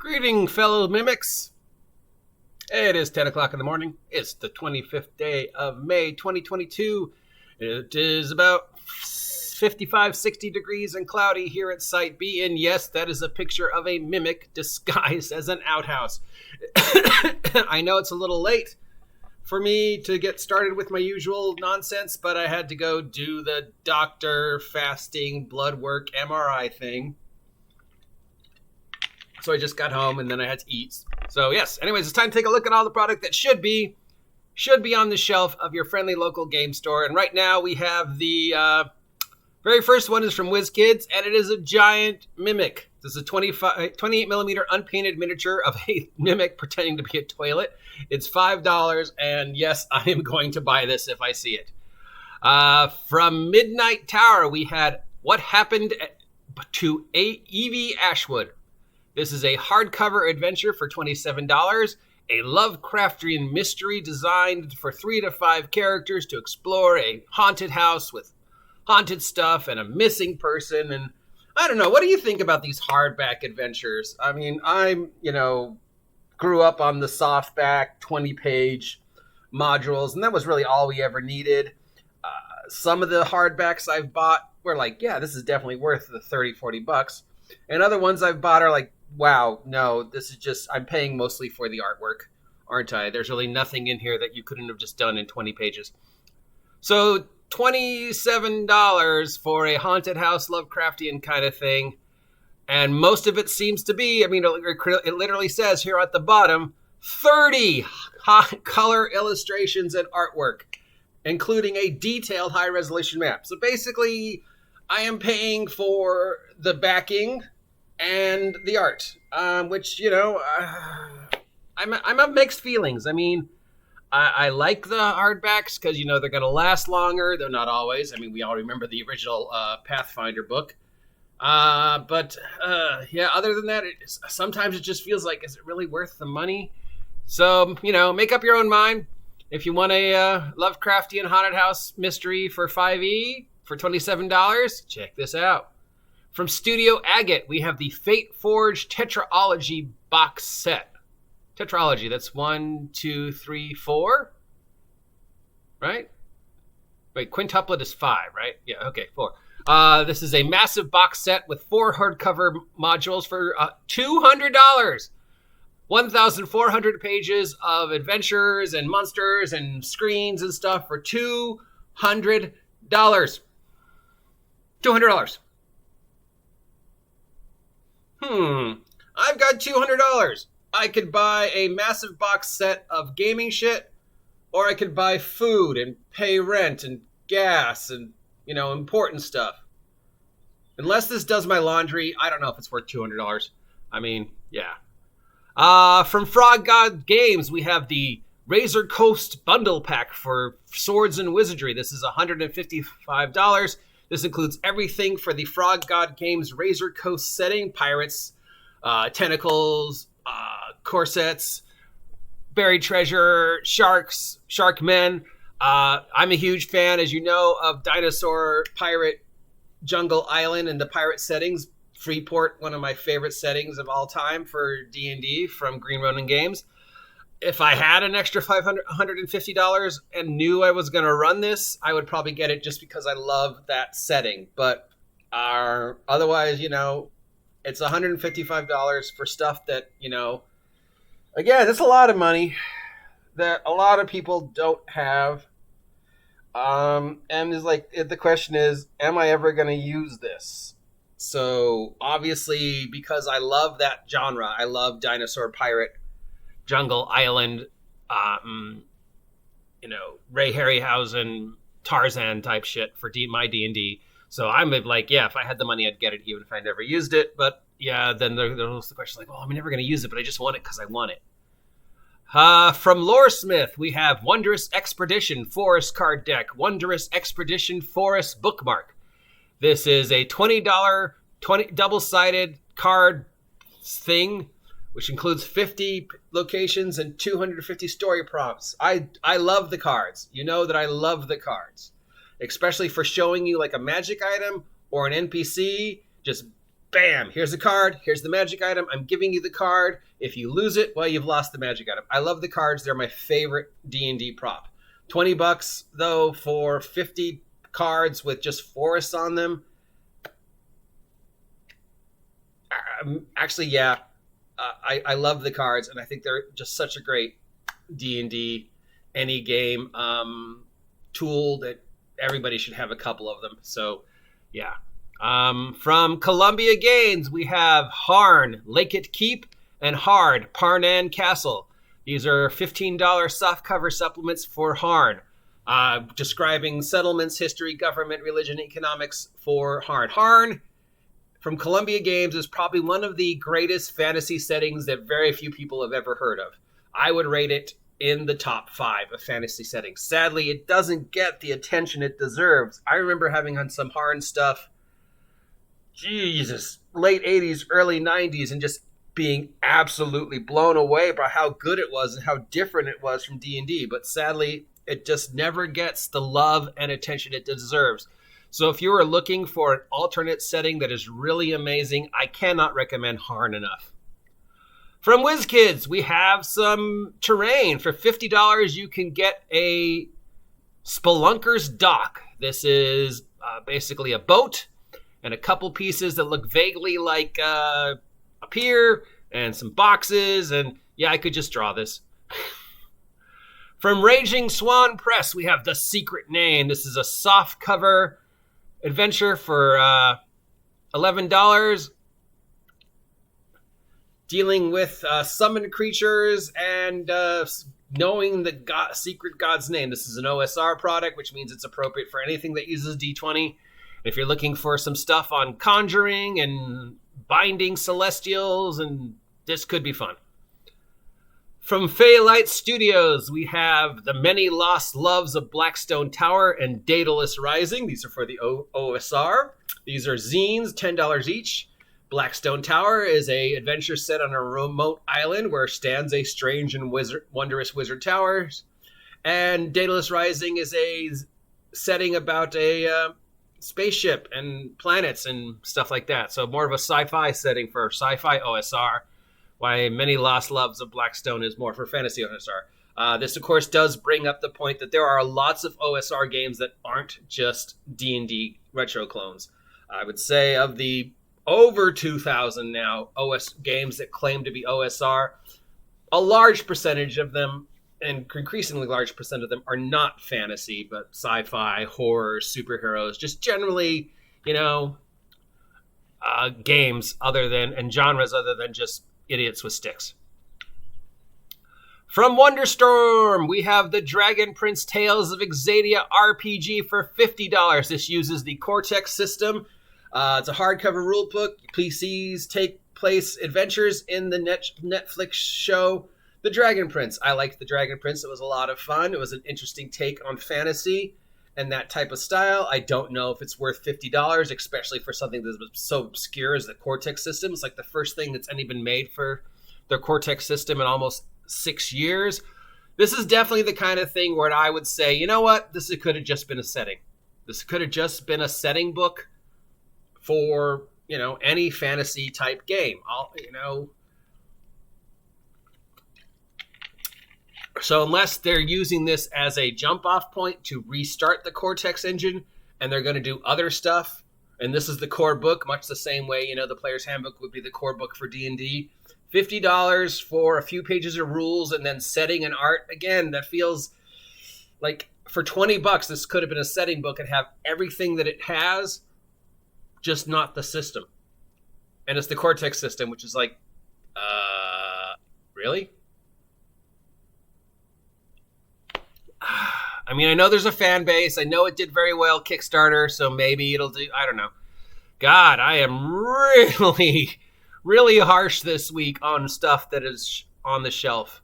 Greeting, fellow mimics. It is 10 o'clock in the morning. It's the 25th day of May, 2022. It is about 55, 60 degrees and cloudy here at Site B. And yes, that is a picture of a mimic disguised as an outhouse. I know it's a little late for me to get started with my usual nonsense, but I had to go do the doctor fasting blood work MRI thing. So I just got home and then I had to eat. So yes, anyways, it's time to take a look at all the product that should be on the shelf of your friendly local game store. And right now we have the very first one is from WizKids, and it is a giant mimic. This is a 28 millimeter unpainted miniature of a mimic pretending to be a toilet. It's $5, and yes, I am going to buy this if I see it. From Midnight Tower, we had What Happened to Evie Ashwood. This is a hardcover adventure for $27, a Lovecraftian mystery designed for 3 to 5 characters to explore a haunted house with haunted stuff and a missing person. And I don't know, what do you think about these hardback adventures? I mean, grew up on the softback 20-page modules, and that was really all we ever needed. Some of the hardbacks I've bought were like, yeah, this is definitely worth the $30-40. And other ones I've bought are like, wow, no, this is just, I'm paying mostly for the artwork, aren't I? There's really nothing in here that you couldn't have just done in 20 pages. So $27 for a haunted house Lovecraftian kind of thing. And most of it seems to be, I mean, it literally says here at the bottom, 30 color illustrations and artwork, including a detailed high-resolution map. So basically, I am paying for the backing and the art, which, I'm of mixed feelings. I mean, I like the hardbacks because, they're going to last longer. They're not always. I mean, we all remember the original Pathfinder book. But other than that, sometimes it just feels like, is it really worth the money? So, make up your own mind. If you want a Lovecraftian haunted house mystery for $5 for $27, check this out. From Studio Agate, we have the Fate Forge Tetralogy box set. Tetralogy, that's 1, 2, 3, 4, right? Wait, quintuplet is 5, right? Yeah, okay, 4. This is a massive box set with 4 hardcover modules for $200. 1,400 pages of adventures and monsters and screens and stuff for $200. $200. I've got $200. I could buy a massive box set of gaming shit, or I could buy food and pay rent and gas and, important stuff. Unless this does my laundry, I don't know if it's worth $200. I mean, yeah. From Frog God Games, we have the Razor Coast Bundle Pack for Swords and Wizardry. This is $155. This includes everything for the Frog God Games Razor Coast setting: pirates, tentacles, corsets, buried treasure, sharks, shark men. I'm a huge fan, as you know, of Dinosaur Pirate Jungle Island and the pirate settings. Freeport, one of my favorite settings of all time for D&D from Green Ronin Games. If I had an extra $150 and knew I was going to run this, I would probably get it just because I love that setting. But otherwise, it's $155 for stuff that, again, it's a lot of money that a lot of people don't have. And is like, the question is, am I ever going to use this? So obviously, because I love that genre, I love Dinosaur Pirate Jungle Island, Ray Harryhausen, Tarzan type shit for my D&D. So I'm like, yeah, if I had the money, I'd get it even if I never used it. But yeah, then there's the question like, well, I'm never going to use it, but I just want it because I want it. From Loresmith, we have Wondrous Expedition Forest card deck, Wondrous Expedition Forest bookmark. This is a $20 double-sided card thing, which includes 50 locations and 250 story prompts. I love the cards. You know that I love the cards, especially for showing you like a magic item or an NPC. Just bam, here's a card, here's the magic item, I'm giving you the card. If you lose it, well, you've lost the magic item. I love the cards. They're my favorite D&D prop. $20 though for 50 cards with just forests on them. Actually, yeah, I love the cards, and I think they're just such a great D&D any game tool that everybody should have a couple of them. So, yeah. From Columbia Games, we have Harn, Lakeit Keep, and Hard, Parnan Castle. These are $15 softcover supplements for Harn, describing settlements, history, government, religion, economics for Harn. Harn, from Columbia Games, is probably one of the greatest fantasy settings that very few people have ever heard of. I would rate it in the top 5 of fantasy settings. Sadly, it doesn't get the attention it deserves. I remember having on some Harn stuff, Jesus, late 80s, early 90s, and just being absolutely blown away by how good it was and how different it was from D&D. But sadly, it just never gets the love and attention it deserves. So if you are looking for an alternate setting that is really amazing, I cannot recommend Harn enough. From WizKids, we have some terrain. For $50, you can get a Spelunker's Dock. This is basically a boat and a couple pieces that look vaguely like a pier and some boxes. And yeah, I could just draw this. From Raging Swan Press, we have The Secret Name. This is a soft cover adventure for $11. Dealing with summoned creatures and knowing the secret god's name. This is an OSR product, which means it's appropriate for anything that uses D20. If you're looking for some stuff on conjuring and binding celestials, and this could be fun. From Phaelite Studios, we have The Many Lost Loves of Blackstone Tower and Daedalus Rising. These are for the OSR. These are zines, $10 each. Blackstone Tower is a adventure set on a remote island where stands a strange and wondrous wizard tower. And Daedalus Rising is a setting about a spaceship and planets and stuff like that. So more of a sci-fi setting for sci-fi OSR. Why Many Lost Loves of Blackstone is more for fantasy OSR. This, of course, does bring up the point that there are lots of OSR games that aren't just D&D retro clones. I would say of the over 2,000 now OS games that claim to be OSR, a large percentage of them, and increasingly large percent of them, are not fantasy, but sci-fi, horror, superheroes, just generally, games other than, and genres other than just idiots with sticks. From Wonderstorm, we have the Dragon Prince Tales of Exadia RPG for $50. This uses the Cortex system. It's a hardcover rule book. PCs take place adventures in the Netflix show The Dragon Prince. I liked The Dragon Prince. It was a lot of fun. It was an interesting take on fantasy and that type of style. I don't know if it's worth $50, especially for something that's so obscure as the Cortex system. It's like the first thing that's any been made for their Cortex system in almost 6 years. This is definitely the kind of thing where I would say, you know what? This could have just been a setting. This could have just been a setting book for, any fantasy type game. So unless they're using this as a jump off point to restart the Cortex engine and they're going to do other stuff, and this is the core book, much the same way, the Player's Handbook would be the core book for D&D, $50 for a few pages of rules and then setting and art. Again, that feels like for $20, this could have been a setting book and have everything that it has, just not the system. And it's the Cortex system, which is like, really? I mean, I know there's a fan base. I know it did very well Kickstarter, so maybe it'll do, I don't know. God, I am really, really harsh this week on stuff that is on the shelf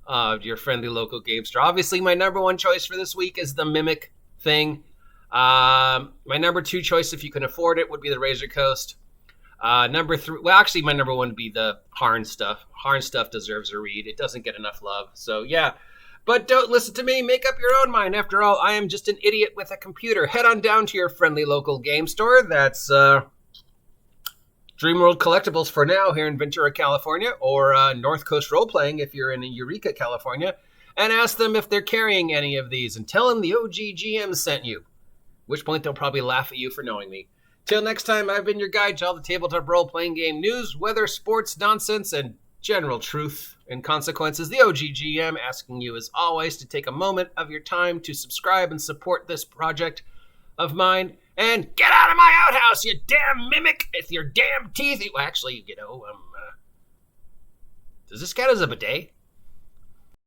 of your friendly local game store. Obviously, my number one choice for this week is the Mimic thing. My number 2 choice, if you can afford it, would be the Razor Coast. Number 3, well, actually, my number 1 would be the Harn stuff. Harn stuff deserves a read. It doesn't get enough love. So, yeah. But don't listen to me. Make up your own mind. After all, I am just an idiot with a computer. Head on down to your friendly local game store. That's Dreamworld Collectibles for now here in Ventura, California, or North Coast Role Playing if you're in Eureka, California, and ask them if they're carrying any of these and tell them the OGGM sent you. At which point they'll probably laugh at you for knowing me. Till next time, I've been your guide to all the tabletop role-playing game news, weather, sports, nonsense, and general truth and consequences. The OGGM asking you, as always, to take a moment of your time to subscribe and support this project of mine. And get out of my outhouse, you damn mimic, with your damn teeth. Well, actually, does this count as a bidet?